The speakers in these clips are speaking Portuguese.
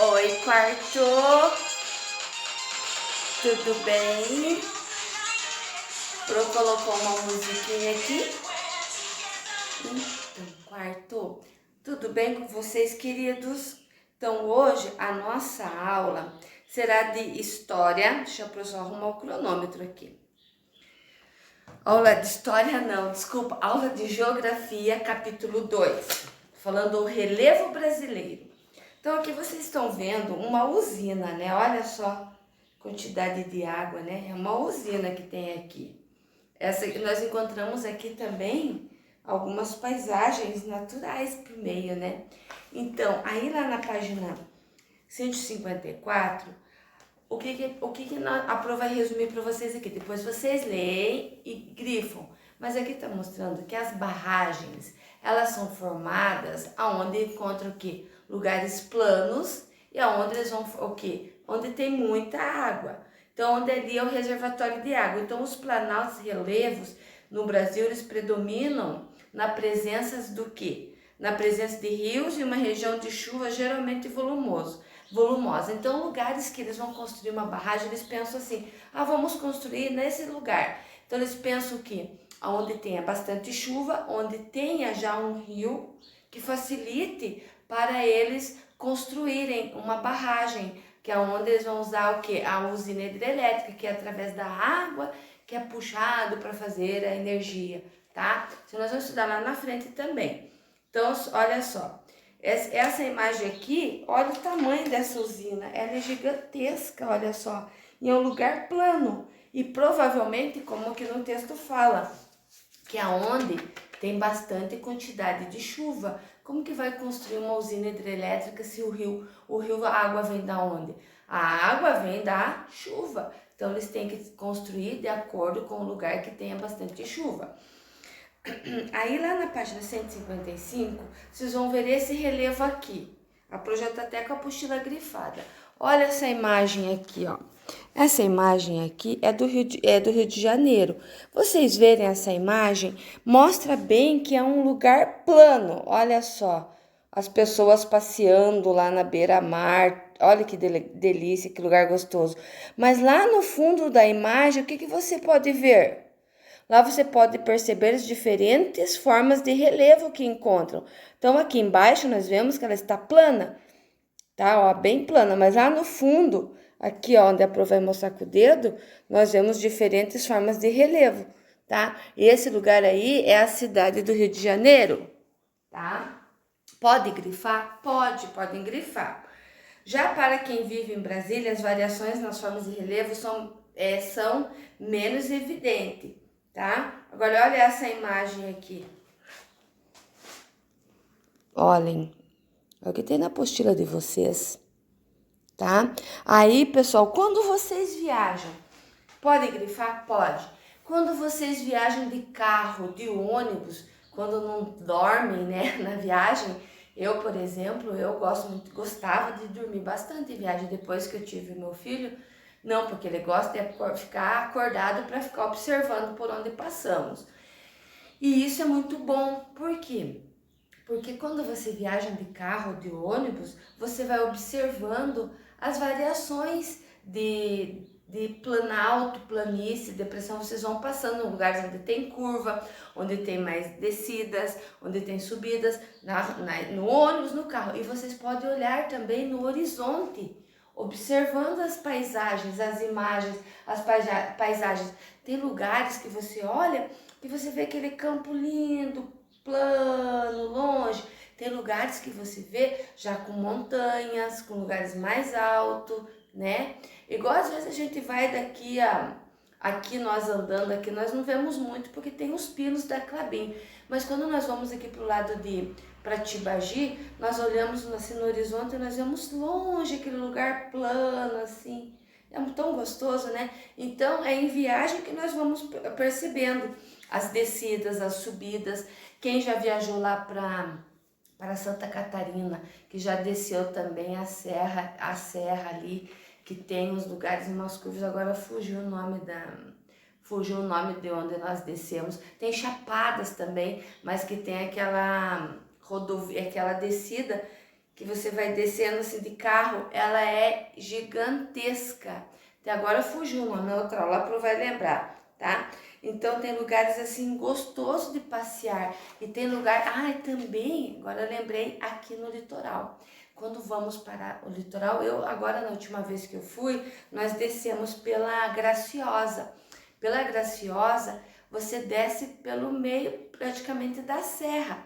Oi, quarto. Tudo bem? Pro colocou uma musiquinha aqui. Então, quarto. Tudo bem com vocês, queridos? Então, hoje a nossa aula será de história. Deixa eu só arrumar o cronômetro aqui. Aula de história não, desculpa. Aula de geografia, capítulo 2. Falando o relevo brasileiro. Então aqui vocês estão vendo uma usina, né? Olha só a quantidade de água, né? É uma usina que tem aqui. Essa que nós encontramos aqui também algumas paisagens naturais por meio, né? Então, aí lá na página 154, o que a Pro vai resumir para vocês aqui? Depois vocês leem e grifam. Mas aqui está mostrando que as barragens, elas são formadas aonde encontram o quê? Lugares planos e aonde eles vão, o quê? Onde tem muita água. Então, onde ali é o reservatório de água. Então, os planaltos relevos no Brasil, eles predominam na presença do quê? Na presença de rios e uma região de chuva geralmente volumosa. Então, lugares que eles vão construir uma barragem, eles pensam assim, vamos construir nesse lugar. Então, eles pensam que onde tenha bastante chuva, onde tenha já um rio que facilite para eles construírem uma barragem, que é onde eles vão usar o quê? A usina hidrelétrica, que é através da água que é puxado para fazer a energia, tá? Isso nós vamos estudar lá na frente também. Então, olha só. Essa imagem aqui, olha o tamanho dessa usina, ela é gigantesca, olha só, e é um lugar plano, e provavelmente, como que no texto fala, que é onde tem bastante quantidade de chuva. Como que vai construir uma usina hidrelétrica se a água vem da onde? A água vem da chuva, então eles têm que construir de acordo com o lugar que tenha bastante chuva. Aí lá na página 155, vocês vão ver esse relevo aqui. A projeto até com a apostila grifada. Olha essa imagem aqui, ó. Essa imagem aqui é do Rio de Janeiro. Vocês verem essa imagem, mostra bem que é um lugar plano. Olha só, as pessoas passeando lá na beira-mar. Olha que delícia, que lugar gostoso. Mas lá no fundo da imagem, o que você pode ver? Lá você pode perceber as diferentes formas de relevo que encontram. Então, aqui embaixo nós vemos que ela está plana, tá? Ó, bem plana, mas lá no fundo, aqui ó, onde a Pro vai mostrar com o dedo, nós vemos diferentes formas de relevo, tá? E esse lugar aí é a cidade do Rio de Janeiro, tá? Pode grifar? Podem grifar. Já para quem vive em Brasília, as variações nas formas de relevo são menos evidentes, tá? Agora, olha essa imagem aqui. Olhem, é o que tem na apostila de vocês, tá? Aí, pessoal, quando vocês viajam, pode grifar? Pode. Quando vocês viajam de carro, de ônibus, quando não dormem, né, na viagem, eu, por exemplo, gostava de dormir bastante em viagem depois que eu tive meu filho. Não, porque ele gosta de ficar acordado para ficar observando por onde passamos. E isso é muito bom. Por quê? Porque quando você viaja de carro ou de ônibus, você vai observando as variações de planalto, planície, depressão. Vocês vão passando em lugares onde tem curva, onde tem mais descidas, onde tem subidas, no ônibus, no carro. E vocês podem olhar também no horizonte, observando as paisagens, as imagens, as paisagens. Tem lugares que você olha e você vê aquele campo lindo, plano, longe. Tem lugares que você vê já com montanhas, com lugares mais altos, né? Igual às vezes a gente vai aqui nós andando aqui, nós não vemos muito porque tem os pinos da Clabin. Mas quando nós vamos aqui pro lado de Pratibagi, nós olhamos assim no horizonte e nós vemos longe aquele lugar plano assim. É tão gostoso, né? Então é em viagem que nós vamos percebendo as descidas, as subidas. Quem já viajou lá para Santa Catarina, que já desceu também a serra ali, que tem uns lugares, umas curvas, agora fugiu o nome de onde nós descemos. Tem chapadas também, mas que tem aquela rodovia, aquela descida que você vai descendo assim de carro, ela é gigantesca. Até agora fugiu o nome, outra lá para vai lembrar, tá? Então tem lugares assim gostosos de passear e tem lugar, também, agora eu lembrei, aqui no litoral. Quando vamos para o litoral, eu agora na última vez que eu fui, nós descemos pela Graciosa. Pela Graciosa, você desce pelo meio praticamente da serra.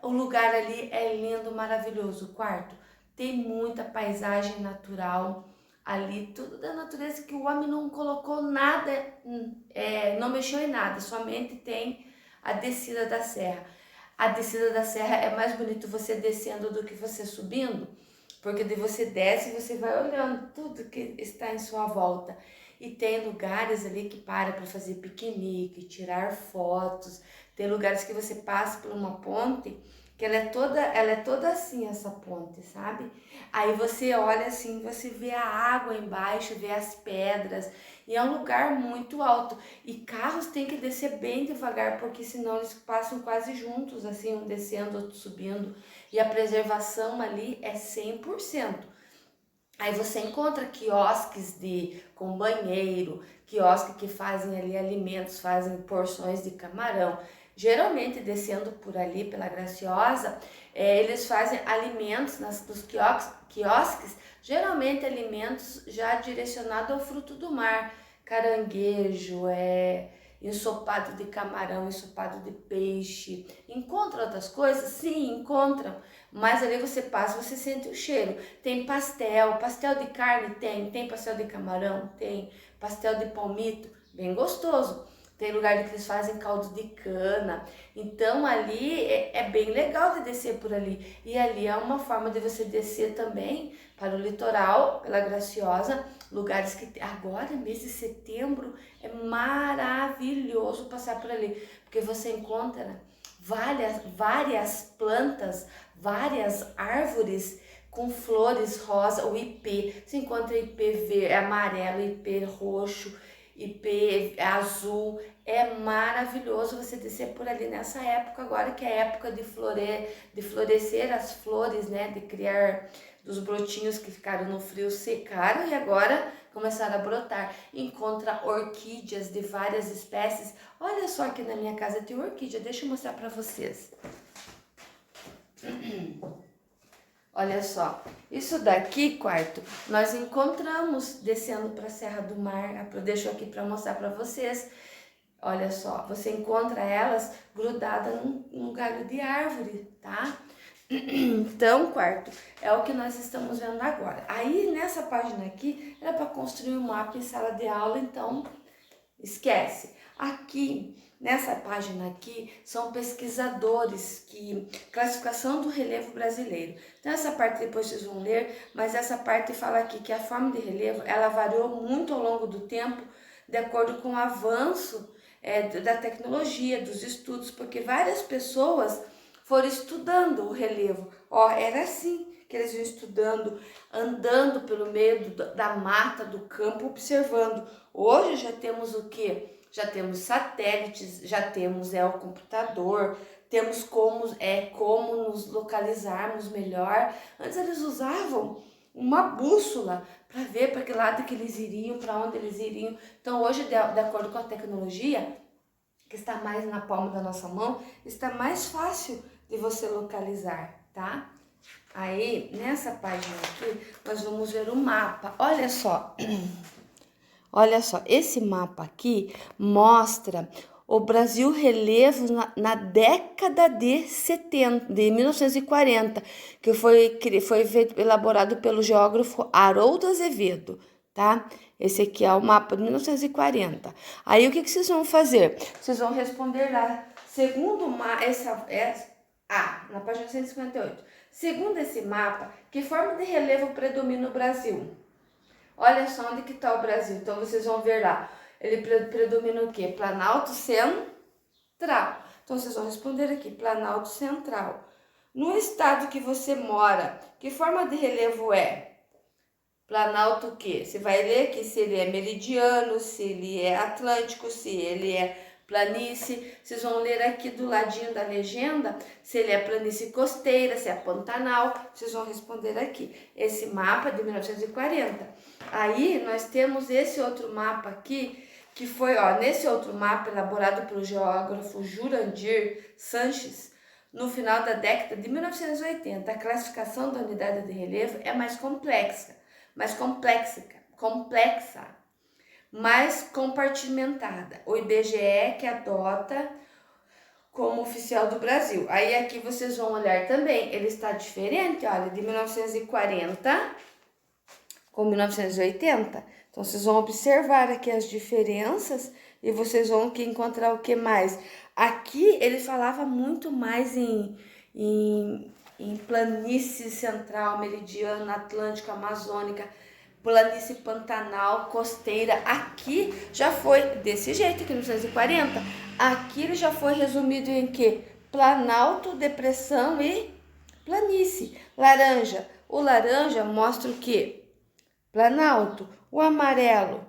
O lugar ali é lindo, maravilhoso. O quarto tem muita paisagem natural ali, tudo da natureza que o homem não colocou nada, não mexeu em nada, somente tem a descida da serra. A descida da serra é mais bonito você descendo do que você subindo, porque de você desce e você vai olhando tudo que está em sua volta. E tem lugares ali que para fazer piquenique, tirar fotos. Tem lugares que você passa por uma ponte que ela é toda assim, essa ponte, sabe? Aí você olha assim, você vê a água embaixo, vê as pedras, e é um lugar muito alto. E carros têm que descer bem devagar, porque senão eles passam quase juntos, assim, um descendo, outro subindo. E a preservação ali é 100%. Aí você encontra quiosques com banheiro, quiosques que fazem ali alimentos, fazem porções de camarão. Geralmente, descendo por ali, pela Graciosa, eles fazem alimentos nos quiosques, geralmente alimentos já direcionados ao fruto do mar. Caranguejo, ensopado de camarão, ensopado de peixe. Encontra outras coisas? Sim, encontram. Mas ali você passa, você sente o cheiro. Tem pastel de carne tem pastel de camarão, tem pastel de palmito, bem gostoso. Tem lugar que eles fazem caldo de cana. Então ali é bem legal de descer por ali. E ali é uma forma de você descer também para o litoral, pela Graciosa, lugares que agora, mês de setembro, é maravilhoso passar por ali, porque você encontra várias plantas, várias árvores com flores rosa, o ipê. Você encontra ipê verde, amarelo, ipê roxo, ipê azul. É maravilhoso você descer por ali nessa época agora, que é a época de florescer as flores, né? De criar dos brotinhos que ficaram no frio, secaram e agora começaram a brotar. Encontra orquídeas de várias espécies. Olha só, aqui na minha casa tem orquídea, deixa eu mostrar para vocês. Olha só, isso daqui, quarto, nós encontramos descendo para a Serra do Mar. Eu deixo aqui para mostrar para vocês. Olha só, você encontra elas grudadas num galho de árvore, tá? Então, quarto, é o que nós estamos vendo agora. Aí, nessa página aqui, era para construir um mapa em sala de aula, então, esquece. Aqui, nessa página aqui, são pesquisadores classificação do relevo brasileiro. Então, essa parte depois vocês vão ler, mas essa parte fala aqui que a forma de relevo, ela variou muito ao longo do tempo, de acordo com o avanço da tecnologia, dos estudos, porque várias pessoas foram estudando o relevo. Era assim que eles iam estudando, andando pelo meio da mata, do campo, observando. Hoje já temos o quê? Já temos satélites, já temos o computador, temos como nos localizarmos melhor. Antes eles usavam uma bússola para ver para que lado que eles iriam, para onde eles iriam. Então hoje, de acordo com a tecnologia, que está mais na palma da nossa mão, está mais fácil de você localizar, tá? Aí, nessa página aqui, nós vamos ver o mapa. Olha só, esse mapa aqui mostra o Brasil relevo na década de 1940, que foi elaborado pelo geógrafo Haroldo Azevedo, tá? Esse aqui é o mapa de 1940. Aí, o que vocês vão fazer? Vocês vão responder lá, segundo na página 158. Segundo esse mapa, que forma de relevo predomina no Brasil? Olha só onde que está o Brasil. Então, vocês vão ver lá. Ele predomina o quê? Planalto Central. Então, vocês vão responder aqui, Planalto Central. No estado que você mora, que forma de relevo é? Planalto o quê? Você vai ler aqui se ele é meridiano, se ele é atlântico, se ele é planície. Vocês vão ler aqui do ladinho da legenda se ele é planície costeira, se é Pantanal. Vocês vão responder aqui. Esse mapa é de 1940. Aí nós temos esse outro mapa aqui, que foi, ó, nesse outro mapa elaborado pelo geógrafo Jurandir Sanches, no final da década de 1980, a classificação da unidade de relevo é mais complexa, mais compartimentada. O IBGE que adota como oficial do Brasil. Aí aqui vocês vão olhar também, ele está diferente, olha, de 1940 com 1980. Então vocês vão observar aqui as diferenças e vocês vão encontrar o que mais. Aqui ele falava muito mais em planície central, meridiana, atlântica, amazônica, planície pantanal, costeira. Aqui já foi desse jeito, aqui no 1940. Aqui ele já foi resumido em que? Planalto, depressão e planície. Laranja. O laranja mostra o que? Planalto. O amarelo,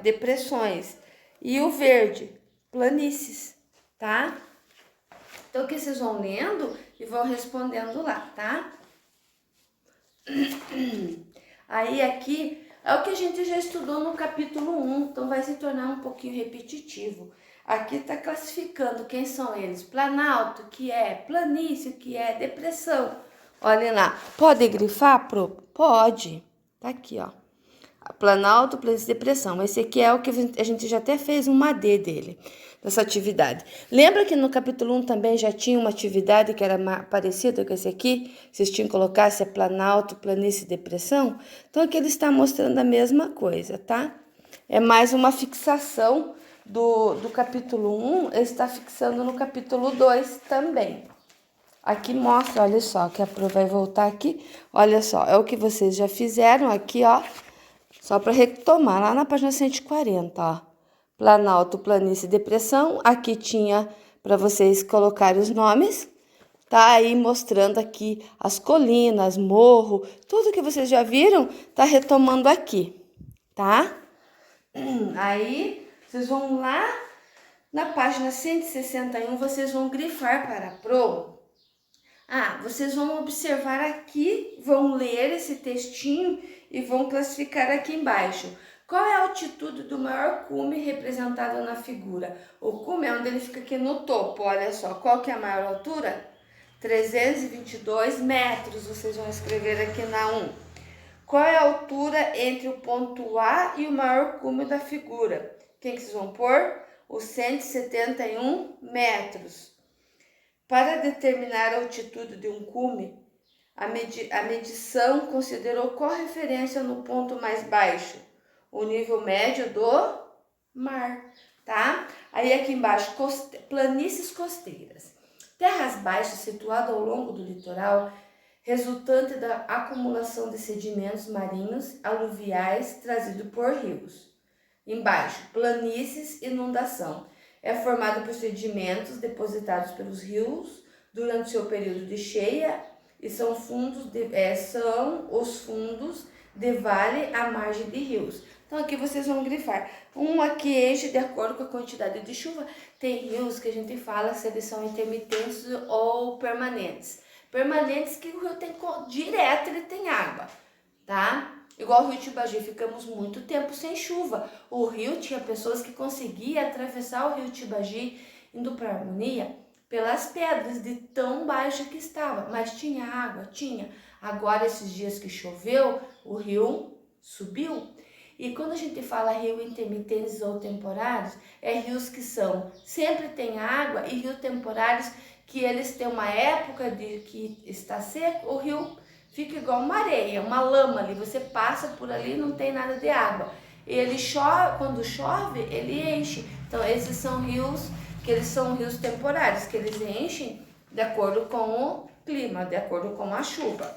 depressões. E o verde, planícies, tá? Então, que vocês vão lendo e vão respondendo lá, tá? Aí, aqui, é o que a gente já estudou no capítulo 1, então vai se tornar um pouquinho repetitivo. Aqui está classificando quem são eles. Planalto, que é planície, que é depressão. Olhem lá. Pode grifar, Pro? Pode. Tá aqui, ó. Planalto, planície, depressão. Esse aqui é o que a gente já até fez uma D dele, dessa atividade. Lembra que no capítulo 1 também já tinha uma atividade que era parecida com esse aqui? Vocês tinham que colocar se é planalto, planície, depressão? Então aqui ele está mostrando a mesma coisa, tá? É mais uma fixação do capítulo 1, ele está fixando no capítulo 2 também. Aqui mostra, olha só, que a Pro vai voltar aqui. Olha só, é o que vocês já fizeram aqui, ó. Só para retomar, lá na página 140, ó. Planalto, planície, depressão. Aqui tinha para vocês colocarem os nomes. Tá aí mostrando aqui as colinas, morro, tudo que vocês já viram, tá retomando aqui, tá? Aí, vocês vão lá na página 161, vocês vão grifar para a Pro. Vocês vão observar aqui, vão ler esse textinho e vão classificar aqui embaixo. Qual é a altitude do maior cume representado na figura? O cume é onde ele fica aqui no topo, olha só. Qual que é a maior altura? 322 metros, vocês vão escrever aqui na 1. Qual é a altura entre o ponto A e o maior cume da figura? Quem que vocês vão pôr? Os 171 metros. Para determinar a altitude de um cume, a medição considerou qual referência no ponto mais baixo? O nível médio do mar, tá? Aí aqui embaixo, planícies costeiras. Terras baixas situadas ao longo do litoral, resultante da acumulação de sedimentos marinhos aluviais trazidos por rios. Embaixo, planícies, inundação. É formado por sedimentos depositados pelos rios durante seu período de cheia e são os fundos de vale à margem de rios. Então aqui vocês vão grifar. Um aqui enche de acordo com a quantidade de chuva. Tem rios que a gente fala se eles são intermitentes ou permanentes. Permanentes que o rio tem direto, ele tem água, tá? Igual o rio Tibagi, ficamos muito tempo sem chuva. O rio tinha pessoas que conseguiam atravessar o rio Tibagi indo para a Harmonia pelas pedras de tão baixa que estava. Mas tinha água, tinha. Agora, esses dias que choveu, o rio subiu. E quando a gente fala rio intermitentes ou temporários, é rios que sempre tem água, e rios temporários que eles têm uma época de que está seco, o rio fica igual uma areia, uma lama ali, você passa por ali e não tem nada de água. Ele chove, quando chove, ele enche. Então esses são rios que eles são rios temporários, que eles enchem de acordo com o clima, de acordo com a chuva.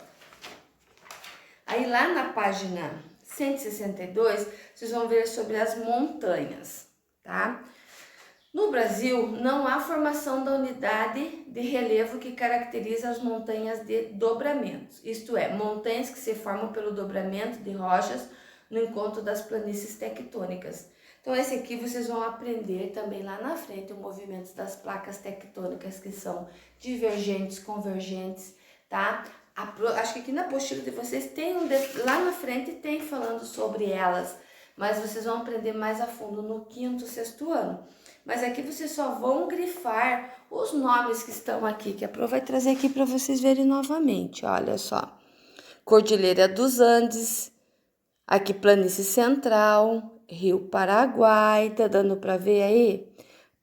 Aí lá na página 162, vocês vão ver sobre as montanhas, tá? No Brasil, não há formação da unidade de relevo que caracteriza as montanhas de dobramentos, isto é, montanhas que se formam pelo dobramento de rochas no encontro das planícies tectônicas. Então, Então esse aqui vocês vão aprender também lá na frente, o movimento das placas tectônicas que são divergentes, convergentes, tá? Acho que aqui na apostila de vocês tem lá na frente tem falando sobre elas, mas vocês vão aprender mais a fundo no 5º, 6º ano. Mas aqui vocês só vão grifar os nomes que estão aqui, que a Pro vai trazer aqui para vocês verem novamente, olha só. Cordilheira dos Andes, aqui Planície Central, Rio Paraguai, tá dando para ver aí?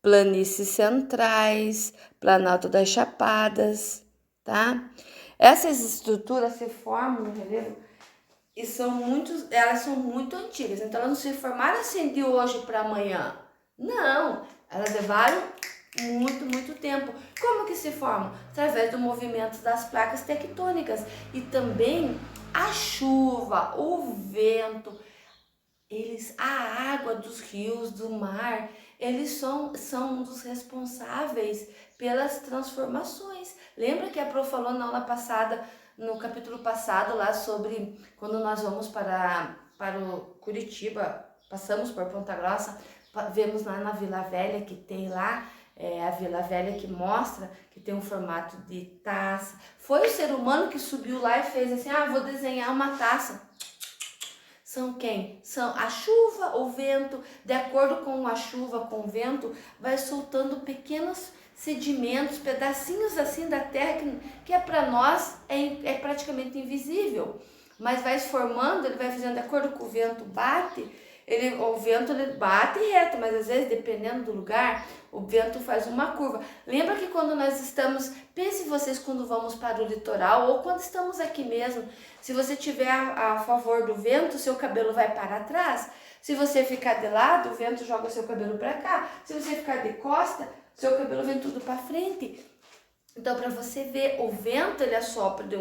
Planícies Centrais, Planalto das Chapadas, tá? Essas estruturas se formam no relevo e elas são muito antigas, então elas não se formaram assim de hoje para amanhã. Não, elas levaram muito tempo. Como que se formam? Através do movimento das placas tectônicas e também a chuva, o vento, a água dos rios, do mar, eles são um dos responsáveis pelas transformações. Lembra que a Pro falou na aula passada, no capítulo passado, lá sobre quando nós vamos para o Curitiba, passamos por Ponta Grossa, vemos lá na Vila Velha que tem lá, a Vila Velha que mostra que tem um formato de taça. Foi o ser humano que subiu lá e fez assim, vou desenhar uma taça. São quem? São a chuva, o vento. De acordo com a chuva, com o vento, vai soltando pequenos sedimentos, pedacinhos assim da terra que é para nós é praticamente invisível. Mas vai se formando, ele vai fazendo de acordo com o vento bate, o vento ele bate reto, mas às vezes, dependendo do lugar, o vento faz uma curva. Lembra que quando nós estamos, pense vocês quando vamos para o litoral ou quando estamos aqui mesmo, se você tiver a favor do vento, seu cabelo vai para trás. Se você ficar de lado, o vento joga o seu cabelo para cá. Se você ficar de costa, seu cabelo vem tudo para frente. Então, para você ver, o vento ele assopra de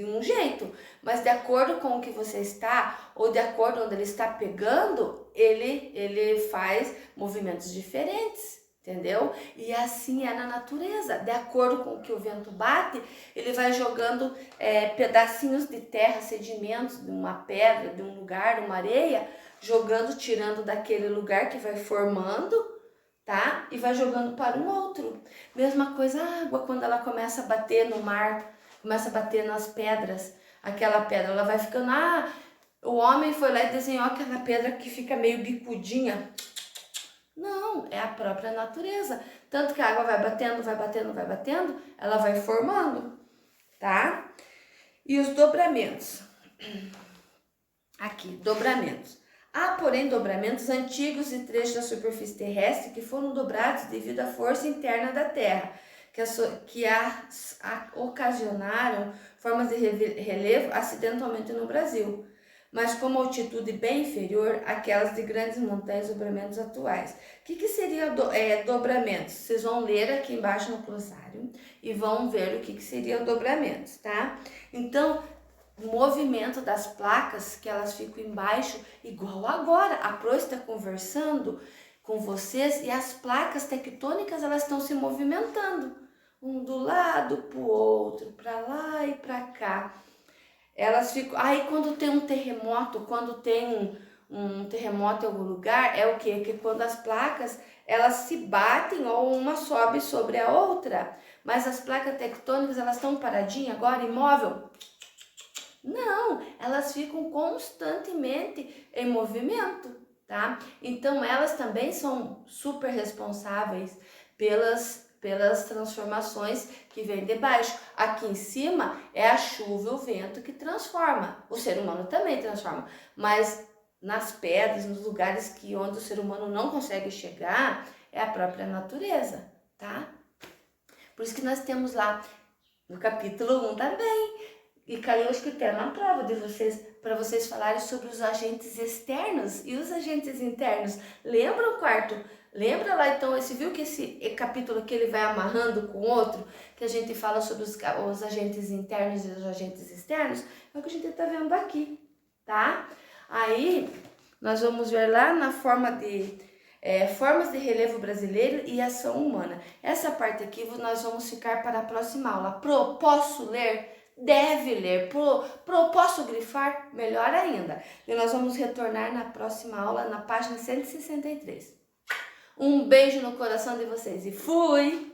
um jeito, mas de acordo com o que você está, ou de acordo onde ele está pegando, ele faz movimentos diferentes, entendeu? E assim é na natureza, de acordo com o que o vento bate, ele vai jogando pedacinhos de terra, sedimentos de uma pedra, de um lugar, de uma areia, jogando, tirando daquele lugar que vai formando, tá? E vai jogando para um outro. Mesma coisa a água, quando ela começa a bater no mar, começa a bater nas pedras, aquela pedra, ela vai ficando, o homem foi lá e desenhou aquela pedra que fica meio bicudinha. Não, é a própria natureza. Tanto que a água vai batendo, ela vai formando, tá? E os dobramentos. Aqui, dobramentos. Há, porém, dobramentos antigos e trechos da superfície terrestre que foram dobrados devido à força interna da Terra, que ocasionaram formas de relevo acidentalmente no Brasil, mas com uma altitude bem inferior àquelas de grandes montanhas e dobramentos atuais. O que seria dobramentos? Vocês vão ler aqui embaixo no glossário e vão ver o que seria dobramentos, tá? Então, o movimento das placas, que elas ficam embaixo, igual agora. A Pro está conversando com vocês e as placas tectônicas elas estão se movimentando, um do lado para o outro, para lá e para cá. Elas ficam. Aí quando tem um terremoto, um terremoto em algum lugar, é o quê? Que quando as placas elas se batem ou uma sobe sobre a outra. Mas as placas tectônicas elas estão paradinhas agora, imóvel? Não, elas ficam constantemente em movimento, tá? Então elas também são super responsáveis pelas transformações que vêm de baixo. Aqui em cima é a chuva e o vento que transforma. O ser humano também transforma, mas nas pedras, nos lugares onde o ser humano não consegue chegar, é a própria natureza, tá? Por isso que nós temos lá no capítulo 1 também. E caiu, acho que até na prova de vocês, para vocês falarem sobre os agentes externos e os agentes internos. Lembra o quarto? Lembra lá então, você viu que esse capítulo aqui ele vai amarrando com o outro, que a gente fala sobre os agentes internos e os agentes externos? É o que a gente está vendo aqui, tá? Aí, nós vamos ver lá na formas de relevo brasileiro e ação humana. Essa parte aqui nós vamos ficar para a próxima aula. Pro, posso ler? deve ler. Posso grifar? Melhor ainda. E nós vamos retornar na próxima aula, na página 163. Um beijo no coração de vocês e fui!